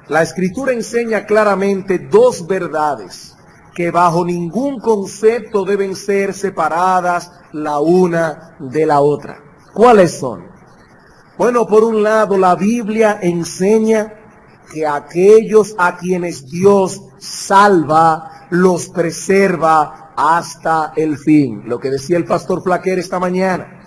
la Escritura enseña claramente dos verdades que bajo ningún concepto deben ser separadas la una de la otra. ¿Cuáles son? Bueno, por un lado, la Biblia enseña que aquellos a quienes Dios salva, los preserva hasta el fin. Lo que decía el pastor Flaquer esta mañana.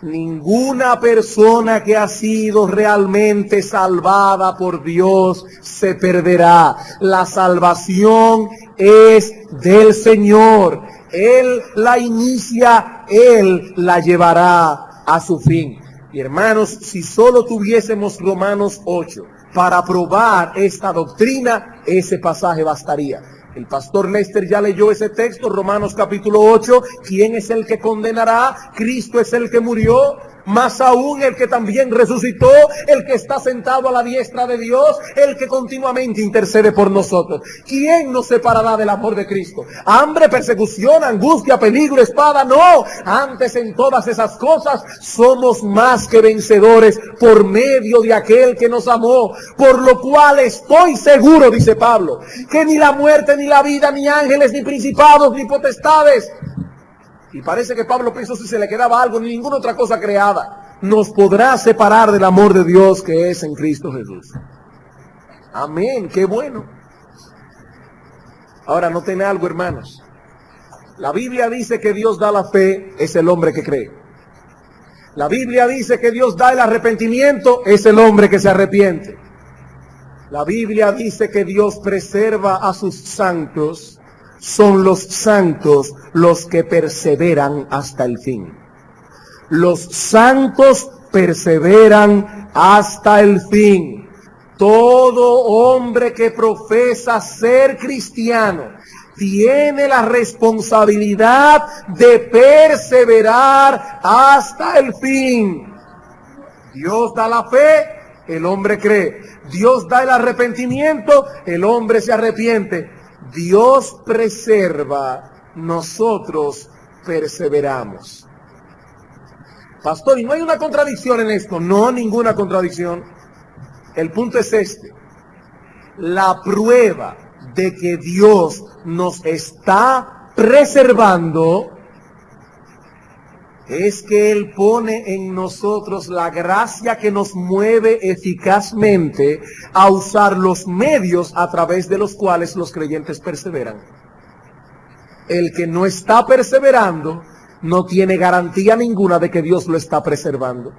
Ninguna persona que ha sido realmente salvada por Dios se perderá. La salvación es del Señor. Él la inicia, Él la llevará a su fin. Y hermanos, si solo tuviésemos Romanos 8 para probar esta doctrina, ese pasaje bastaría. El pastor Lester ya leyó ese texto, Romanos capítulo 8. ¿Quién es el que condenará? Cristo es el que murió, más aún el que también resucitó, el que está sentado a la diestra de Dios, el que continuamente intercede por nosotros. ¿Quién nos separará del amor de Cristo? ¿Hambre, persecución, angustia, peligro, espada? No. Antes, en todas esas cosas somos más que vencedores por medio de aquel que nos amó. Por lo cual estoy seguro, dice Pablo, que ni la muerte, ni la vida, ni ángeles, ni principados, ni potestades, y parece que Pablo pensó si se le quedaba algo, ni ninguna otra cosa creada, nos podrá separar del amor de Dios que es en Cristo Jesús. Amén, qué bueno. Ahora noten algo, hermanos. La Biblia dice que Dios da la fe, es el hombre que cree. La Biblia dice que Dios da el arrepentimiento, es el hombre que se arrepiente. La Biblia dice que Dios preserva a sus santos. Son los santos los que perseveran hasta el fin. Los santos perseveran hasta el fin. Todo hombre que profesa ser cristiano tiene la responsabilidad de perseverar hasta el fin. Dios da la fe, el hombre cree. Dios da el arrepentimiento, el hombre se arrepiente. Dios preserva, nosotros perseveramos. Pastor, ¿y no hay una contradicción en esto? No, ninguna contradicción. El punto es este. La prueba de que Dios nos está preservando es que Él pone en nosotros la gracia que nos mueve eficazmente a usar los medios a través de los cuales los creyentes perseveran. El que no está perseverando no tiene garantía ninguna de que Dios lo está preservando.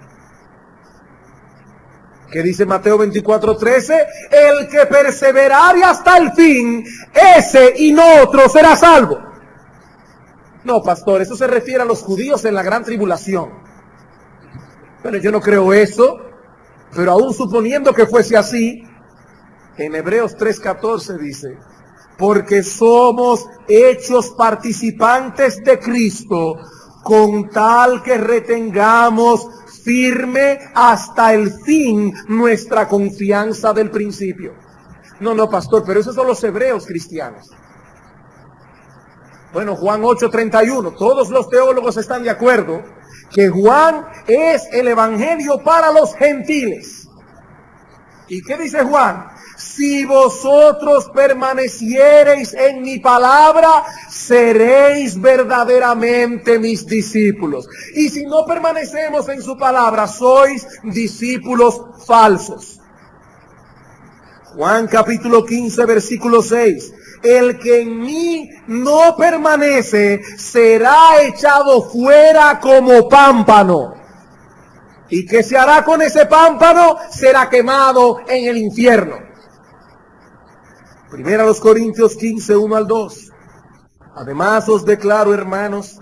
¿Qué dice Mateo 24:13? El que perseverare hasta el fin, ese y no otro será salvo. No, pastor, eso se refiere a los judíos en la gran tribulación. Pero yo no creo eso. Pero aún suponiendo que fuese así, en Hebreos 3:14 dice, porque somos hechos participantes de Cristo, con tal que retengamos firme hasta el fin nuestra confianza del principio. No, pastor, pero esos son los hebreos cristianos. Bueno, Juan 8:31, todos los teólogos están de acuerdo que Juan es el evangelio para los gentiles. ¿Y qué dice Juan? Si vosotros permaneciereis en mi palabra, seréis verdaderamente mis discípulos. Y si no permanecemos en su palabra, sois discípulos falsos. Juan capítulo 15, versículo 6. El que en mí no permanece será echado fuera como pámpano. ¿Y qué se hará con ese pámpano? Será quemado en el infierno. Primera los Corintios 15, 1 al 2. Además os declaro, hermanos,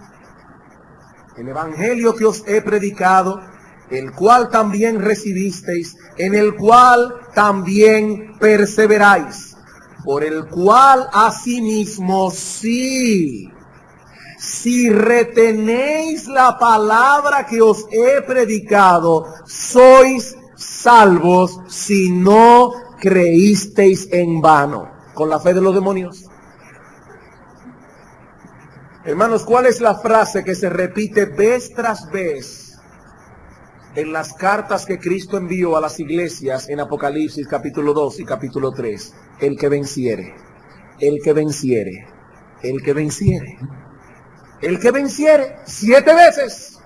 el evangelio que os he predicado, el cual también recibisteis, en el cual también perseveráis, por el cual asimismo si retenéis la palabra que os he predicado, sois salvos si no creísteis en vano. Con la fe de los demonios. Hermanos, ¿cuál es la frase que se repite vez tras vez en las cartas que Cristo envió a las iglesias en Apocalipsis capítulo 2 y capítulo 3? El que venciere, el que venciere. El que venciere. El que venciere 7 veces.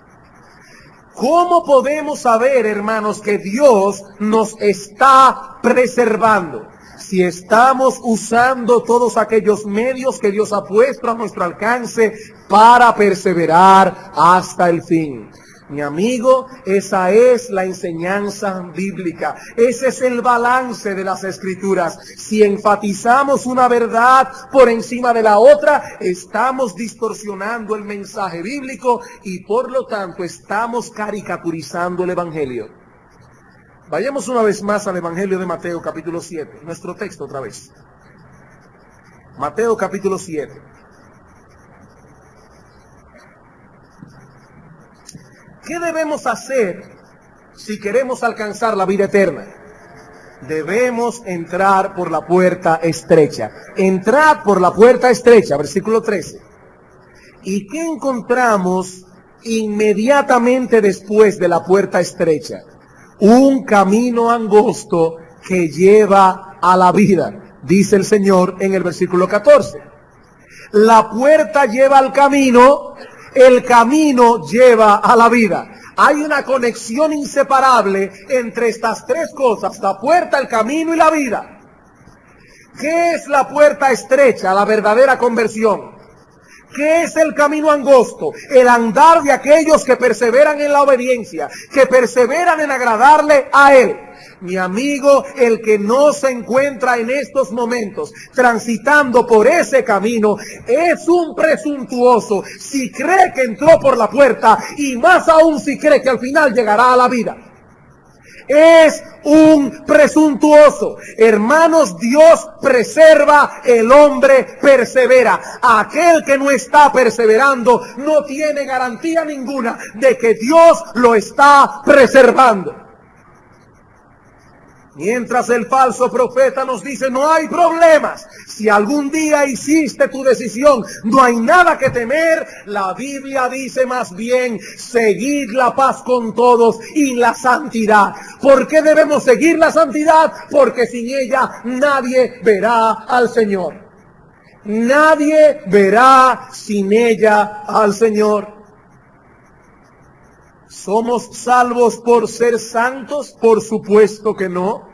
¿Cómo podemos saber, hermanos, que Dios nos está preservando? Si estamos usando todos aquellos medios que Dios ha puesto a nuestro alcance para perseverar hasta el fin. Mi amigo, esa es la enseñanza bíblica. Ese es el balance de las Escrituras. Si enfatizamos una verdad por encima de la otra, estamos distorsionando el mensaje bíblico y por lo tanto estamos caricaturizando el Evangelio. Vayamos una vez más al Evangelio de Mateo capítulo 7. Nuestro texto otra vez. Mateo capítulo 7. ¿Qué debemos hacer si queremos alcanzar la vida eterna? Debemos entrar por la puerta estrecha. Entrad por la puerta estrecha, versículo 13. ¿Y qué encontramos inmediatamente después de la puerta estrecha? Un camino angosto que lleva a la vida, dice el Señor en el versículo 14. La puerta lleva al camino, el camino lleva a la vida. Hay una conexión inseparable entre estas 3 cosas, la puerta, el camino y la vida. ¿Qué es la puerta estrecha? La verdadera conversión. ¿Qué es el camino angosto? El andar de aquellos que perseveran en la obediencia, que perseveran en agradarle a Él. Mi amigo, el que no se encuentra en estos momentos transitando por ese camino es un presuntuoso si cree que entró por la puerta y más aún si cree que al final llegará a la vida. Es un presuntuoso. Hermanos, Dios preserva, el hombre persevera. Aquel que no está perseverando no tiene garantía ninguna de que Dios lo está preservando. Mientras el falso profeta nos dice, no hay problemas. Si algún día hiciste tu decisión, no hay nada que temer. La Biblia dice más bien, seguid la paz con todos y la santidad. ¿Por qué debemos seguir la santidad? Porque sin ella nadie verá al Señor. Nadie verá sin ella al Señor. ¿Somos salvos por ser santos? Por supuesto que no.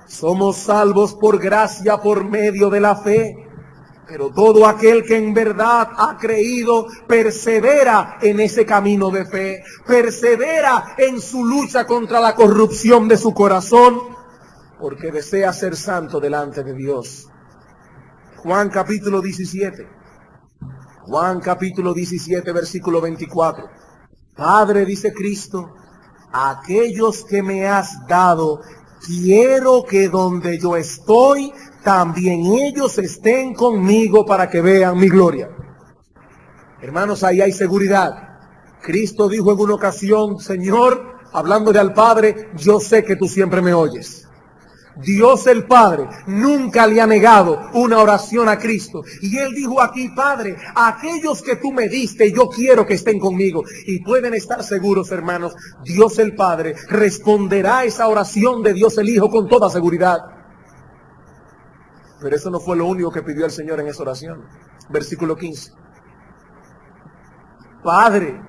Somos salvos por gracia, por medio de la fe. Pero todo aquel que en verdad ha creído, persevera en ese camino de fe. Persevera en su lucha contra la corrupción de su corazón, porque desea ser santo delante de Dios. Juan capítulo 17. Juan capítulo 17, versículo 24. Padre, dice Cristo, aquellos que me has dado, quiero que donde yo estoy, también ellos estén conmigo para que vean mi gloria. Hermanos, ahí hay seguridad. Cristo dijo en una ocasión, Señor, hablándole al Padre, yo sé que tú siempre me oyes. Dios el Padre nunca le ha negado una oración a Cristo. Y Él dijo aquí, Padre, aquellos que tú me diste, yo quiero que estén conmigo. Y pueden estar seguros, hermanos, Dios el Padre responderá a esa oración de Dios el Hijo con toda seguridad. Pero eso no fue lo único que pidió el Señor en esa oración. Versículo 15. Padre,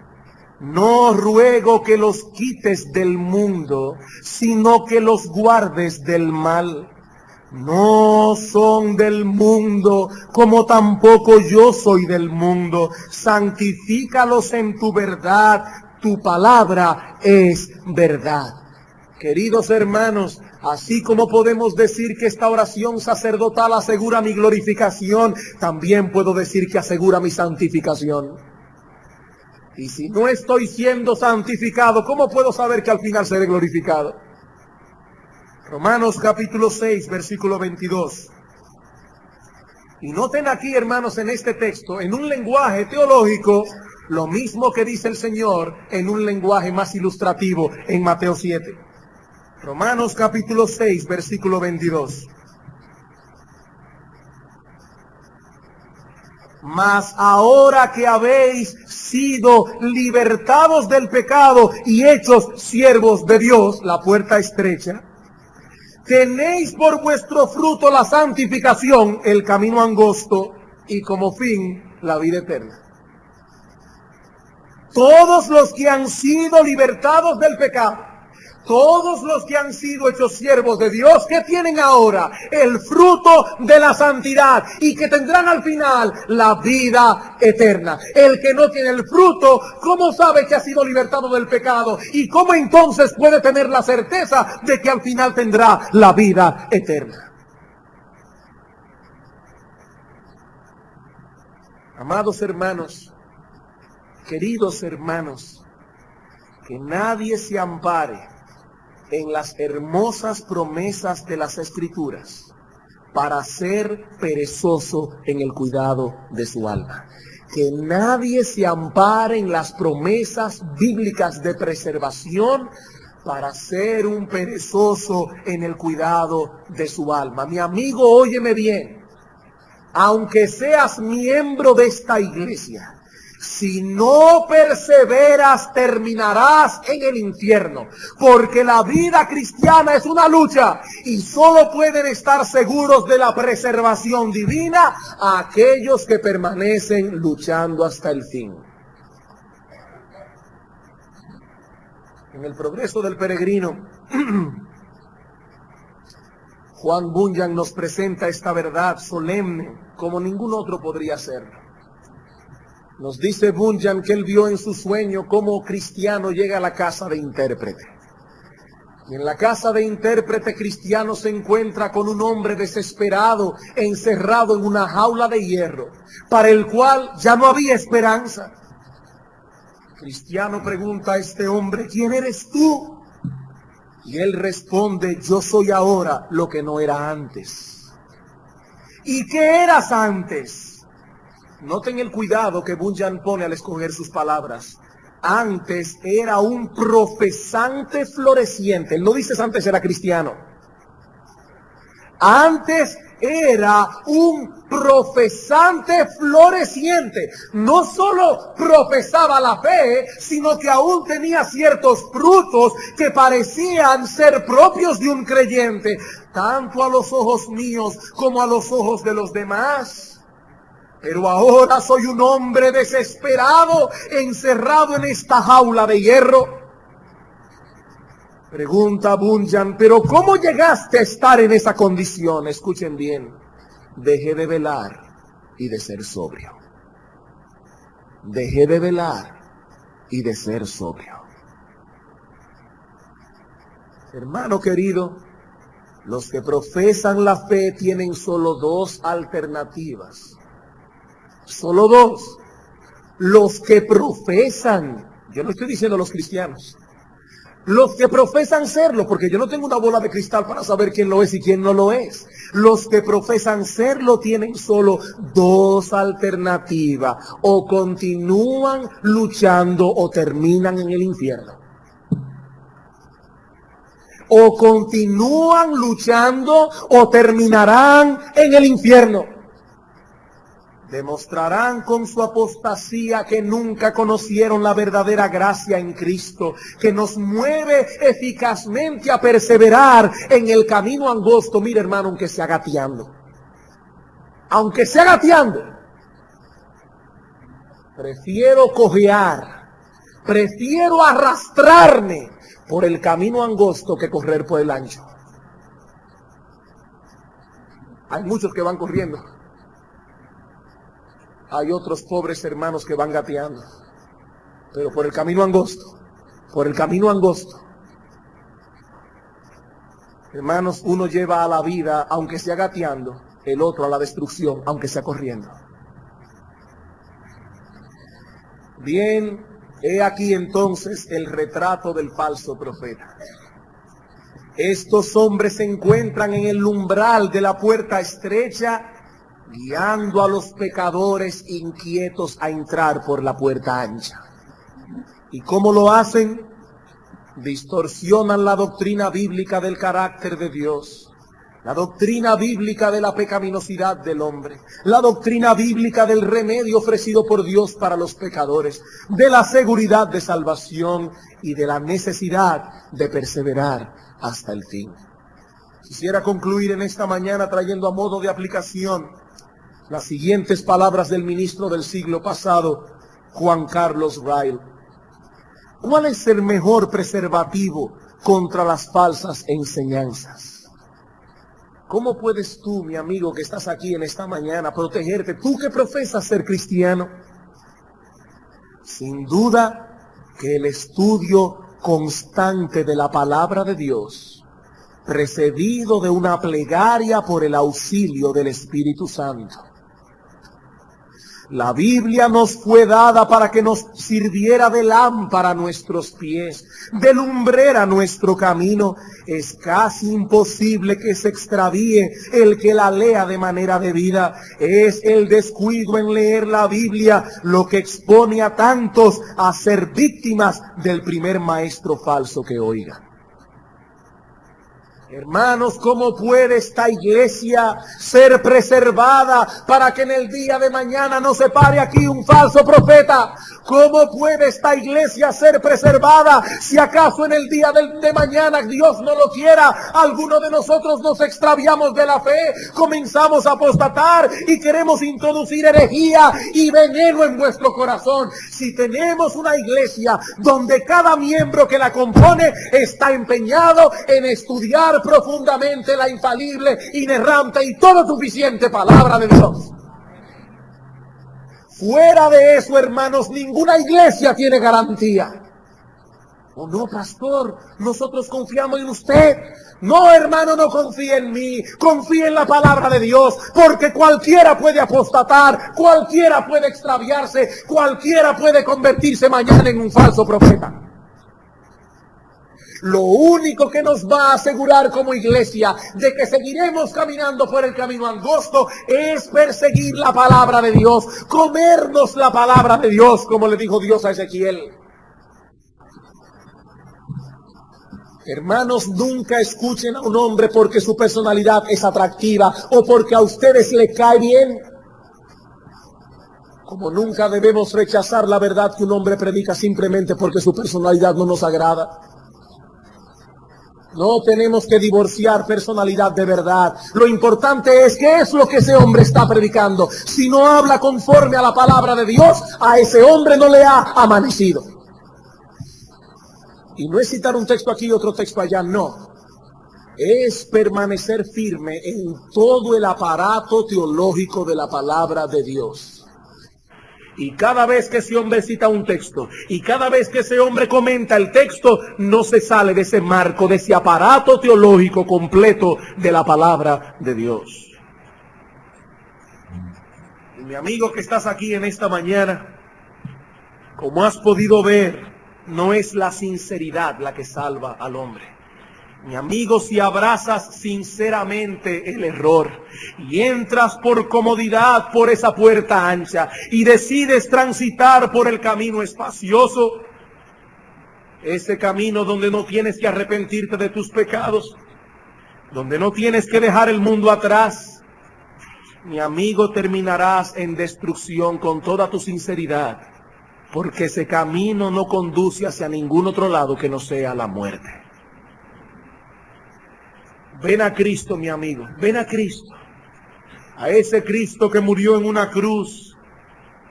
no ruego que los quites del mundo, sino que los guardes del mal. No son del mundo, como tampoco yo soy del mundo. Santifícalos en tu verdad, tu palabra es verdad. Queridos hermanos, así como podemos decir que esta oración sacerdotal asegura mi glorificación, también puedo decir que asegura mi santificación. Y si no estoy siendo santificado, ¿cómo puedo saber que al final seré glorificado? Romanos capítulo 6, versículo 22. Y noten aquí, hermanos, en este texto, en un lenguaje teológico, lo mismo que dice el Señor en un lenguaje más ilustrativo en Mateo 7. Romanos capítulo 6, versículo 22. Mas ahora que habéis sido libertados del pecado y hechos siervos de Dios, la puerta estrecha, tenéis por vuestro fruto la santificación, el camino angosto, y como fin la vida eterna. Todos los que han sido libertados del pecado, todos los que han sido hechos siervos de Dios, que tienen ahora el fruto de la santidad y que tendrán al final la vida eterna. El que no tiene el fruto, ¿cómo sabe que ha sido libertado del pecado? ¿Y cómo entonces puede tener la certeza de que al final tendrá la vida eterna? Amados hermanos, queridos hermanos, que nadie se ampare en las hermosas promesas de las Escrituras para ser perezoso en el cuidado de su alma. Que nadie se ampare en las promesas bíblicas de preservación para ser un perezoso en el cuidado de su alma. Mi amigo, óyeme bien, aunque seas miembro de esta iglesia, si no perseveras, terminarás en el infierno, porque la vida cristiana es una lucha y solo pueden estar seguros de la preservación divina aquellos que permanecen luchando hasta el fin. En el progreso del peregrino, Juan Bunyan nos presenta esta verdad solemne como ningún otro podría hacerlo. Nos dice Bunyan que él vio en su sueño cómo Cristiano llega a la casa de intérprete. Y en la casa de intérprete Cristiano se encuentra con un hombre desesperado, encerrado en una jaula de hierro, para el cual ya no había esperanza. Cristiano pregunta a este hombre, ¿quién eres tú? Y él responde, yo soy ahora lo que no era antes. ¿Y qué eras antes? Noten el cuidado que Bunyan pone al escoger sus palabras. Antes era un profesante floreciente. Él no dice antes era cristiano. Antes era un profesante floreciente. No solo profesaba la fe, sino que aún tenía ciertos frutos que parecían ser propios de un creyente, tanto a los ojos míos como a los ojos de los demás. Pero ahora soy un hombre desesperado, encerrado en esta jaula de hierro. Pregunta Bunyan, pero ¿cómo llegaste a estar en esa condición? Escuchen bien, dejé de velar y de ser sobrio. Dejé de velar y de ser sobrio. Hermano querido, los que profesan la fe tienen solo dos alternativas. Solo dos. Los que profesan, yo no estoy diciendo los cristianos, los que profesan serlo, porque yo no tengo una bola de cristal para saber quién lo es y quién no lo es. Los que profesan serlo tienen solo dos alternativas: o continúan luchando o terminan en el infierno. O continúan luchando o terminarán en el infierno. Demostrarán con su apostasía que nunca conocieron la verdadera gracia en Cristo, que nos mueve eficazmente a perseverar en el camino angosto. Mira, hermano, aunque sea gateando. Aunque sea gateando. Prefiero cojear, prefiero arrastrarme por el camino angosto que correr por el ancho. Hay muchos que van corriendo. Hay otros pobres hermanos que van gateando, pero por el camino angosto, por el camino angosto. Hermanos, uno lleva a la vida, aunque sea gateando, el otro a la destrucción, aunque sea corriendo. Bien, he aquí entonces el retrato del falso profeta. Estos hombres se encuentran en el umbral de la puerta estrecha, guiando a los pecadores inquietos a entrar por la puerta ancha. ¿Y cómo lo hacen? Distorsionan la doctrina bíblica del carácter de Dios, la doctrina bíblica de la pecaminosidad del hombre, la doctrina bíblica del remedio ofrecido por Dios para los pecadores, de la seguridad de salvación y de la necesidad de perseverar hasta el fin. Quisiera concluir en esta mañana trayendo a modo de aplicación las siguientes palabras del ministro del siglo pasado, Juan Carlos Riley. ¿Cuál es el mejor preservativo contra las falsas enseñanzas? ¿Cómo puedes tú, mi amigo que estás aquí en esta mañana, protegerte? Tú que profesas ser cristiano. Sin duda que el estudio constante de la palabra de Dios, precedido de una plegaria por el auxilio del Espíritu Santo. La Biblia nos fue dada para que nos sirviera de lámpara a nuestros pies, de lumbrera a nuestro camino. Es casi imposible que se extravíe el que la lea de manera debida. Es el descuido en leer la Biblia lo que expone a tantos a ser víctimas del primer maestro falso que oigan. Hermanos, ¿cómo puede esta iglesia ser preservada para que en el día de mañana no se pare aquí un falso profeta? ¿Cómo puede esta iglesia ser preservada si acaso en el día de mañana, Dios no lo quiera, alguno de nosotros nos extraviamos de la fe, comenzamos a apostatar y queremos introducir herejía y veneno en nuestro corazón? Si tenemos una iglesia donde cada miembro que la compone está empeñado en estudiar profundamente la infalible, inerrante y todo suficiente palabra de Dios. Fuera de eso, hermanos, ninguna iglesia tiene garantía. Oh, no, pastor, nosotros confiamos en usted. No, hermano, no confíe en mí, confíe en la palabra de Dios, porque cualquiera puede apostatar, cualquiera puede extraviarse, cualquiera puede convertirse mañana en un falso profeta. Lo único que nos va a asegurar como iglesia de que seguiremos caminando por el camino angosto es perseguir la palabra de Dios, comernos la palabra de Dios, como le dijo Dios a Ezequiel. Hermanos, nunca escuchen a un hombre porque su personalidad es atractiva o porque a ustedes le cae bien. Como nunca debemos rechazar la verdad que un hombre predica simplemente porque su personalidad no nos agrada. No tenemos que divorciar personalidad de verdad. Lo importante es qué es lo que ese hombre está predicando. Si no habla conforme a la palabra de Dios, a ese hombre no le ha amanecido. Y no es citar un texto aquí y otro texto allá, no. Es permanecer firme en todo el aparato teológico de la palabra de Dios. Y cada vez que ese hombre cita un texto, y cada vez que ese hombre comenta el texto, no se sale de ese marco, de ese aparato teológico completo de la palabra de Dios. Y mi amigo que estás aquí en esta mañana, como has podido ver, no es la sinceridad la que salva al hombre. Mi amigo, si abrazas sinceramente el error y entras por comodidad por esa puerta ancha y decides transitar por el camino espacioso, ese camino donde no tienes que arrepentirte de tus pecados, donde no tienes que dejar el mundo atrás, mi amigo, terminarás en destrucción con toda tu sinceridad, porque ese camino no conduce hacia ningún otro lado que no sea la muerte. Ven a Cristo, mi amigo, ven a Cristo, a ese Cristo que murió en una cruz,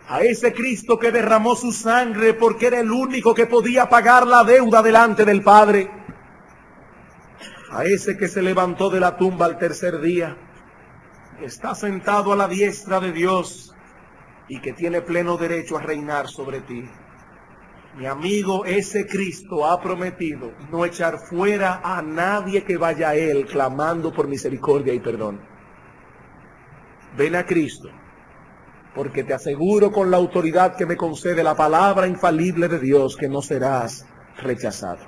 a ese Cristo que derramó su sangre porque era el único que podía pagar la deuda delante del Padre, a ese que se levantó de la tumba al tercer día, que está sentado a la diestra de Dios y que tiene pleno derecho a reinar sobre ti. Mi amigo, ese Cristo ha prometido no echar fuera a nadie que vaya a Él clamando por misericordia y perdón. Ven a Cristo, porque te aseguro con la autoridad que me concede la palabra infalible de Dios que no serás rechazado.